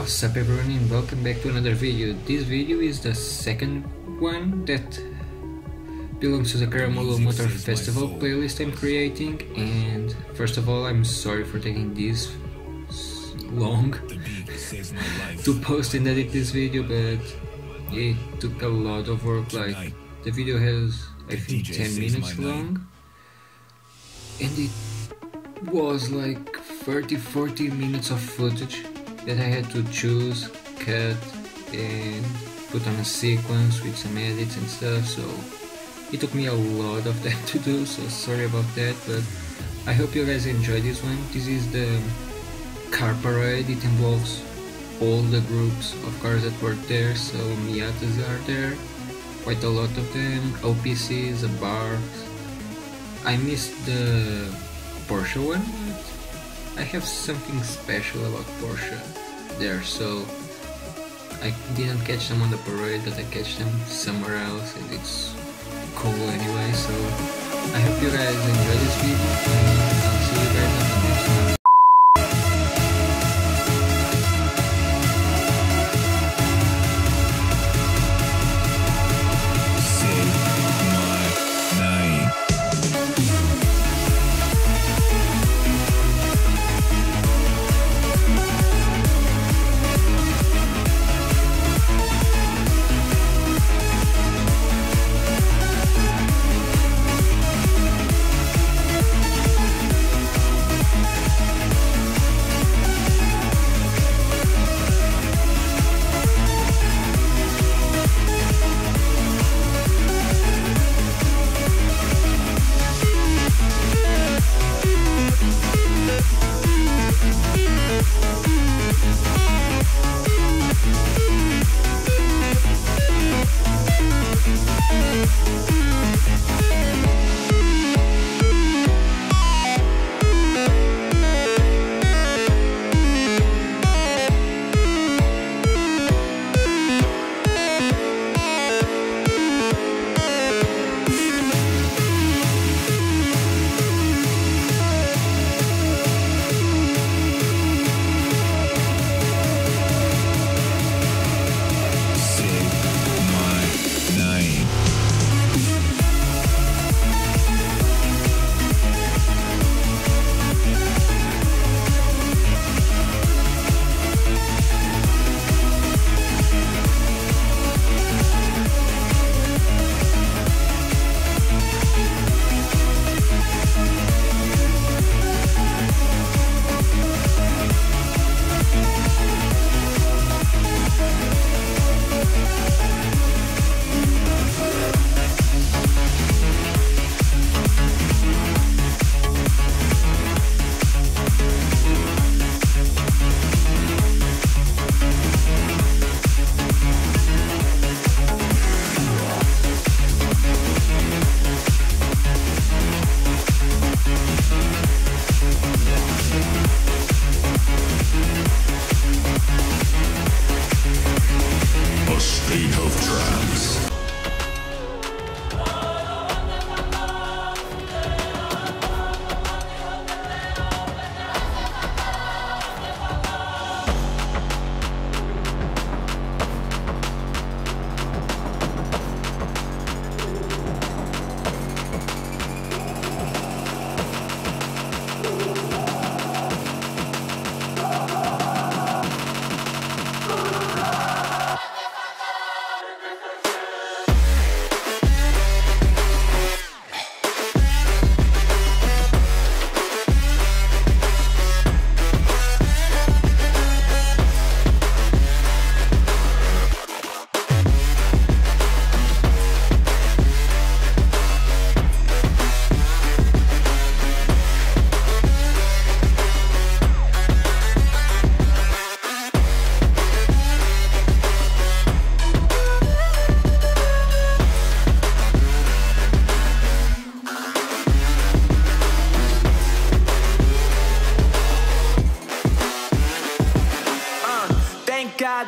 What's up everyone and welcome back to another video. This video is the second one that belongs to the Caramulo Motorfestival playlist I'm creating, and first of all I'm sorry for taking this long to post and edit this video, but it took a lot of work. Like, the video has I think 10 minutes long and it was like 30-40 minutes of footage that I had to choose, cut and put on a sequence with some edits and stuff, so it took me a lot of that to do, so sorry about that, but I hope you guys enjoy this one. This is the car parade. It involves all the groups of cars that were there, so Miatas are there, quite a lot of them, OPCs, a bar. I missed the Porsche one, but I have something special about Porsche there, so I didn't catch them on the parade, but I catch them somewhere else, and it's cool anyway. So I hope you guys enjoy this video, and I'll see you guys on the next one.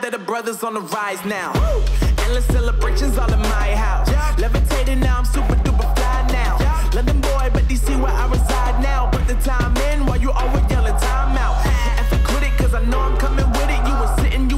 That the brothers on the rise now. Endless celebrations all in my house. Levitating now, I'm super duper fly now. London boy, but DC where I reside now. Put the time in while you always yelling time out. And for quit it, cause I know I'm coming with it. You were sitting, you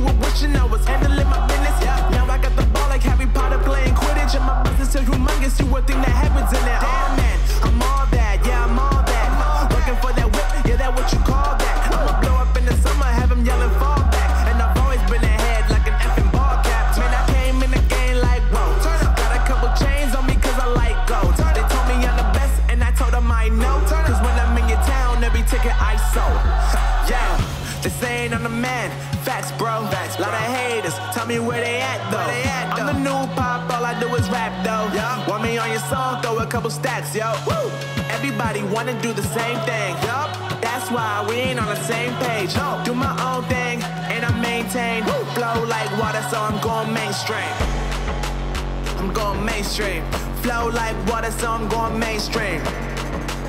So, yeah, they saying I'm the man. Facts, bro. Lot of haters, tell me where they at though. I'm the new pop, all I do is rap though. Want me on your song, throw a couple stacks, yo. Woo! Everybody wanna do the same thing. That's why we ain't on the same page. Do my own thing, and I maintain. Flow like water, so I'm going mainstream. I'm going mainstream. Flow like water, so I'm going mainstream.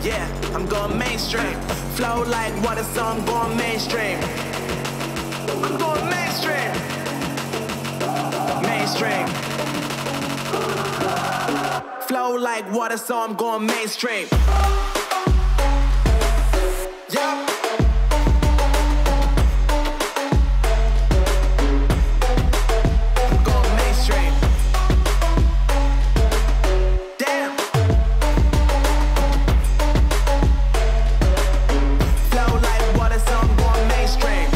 Yeah, I'm going mainstream. Flow like water, so I'm going mainstream. I'm going mainstream. Mainstream. Flow like water, so I'm going mainstream. Yeah. I'm going mainstream. Damn. Flow like water, so I'm going mainstream.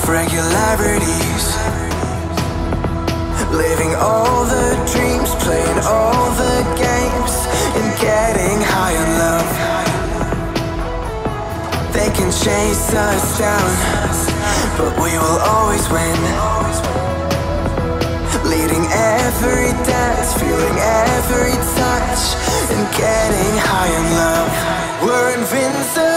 Regularities, living all the dreams, playing all the games, and getting high on love. They can chase us down, but we will always win. Leading every dance, feeling every touch, and getting high on love. We're invincible.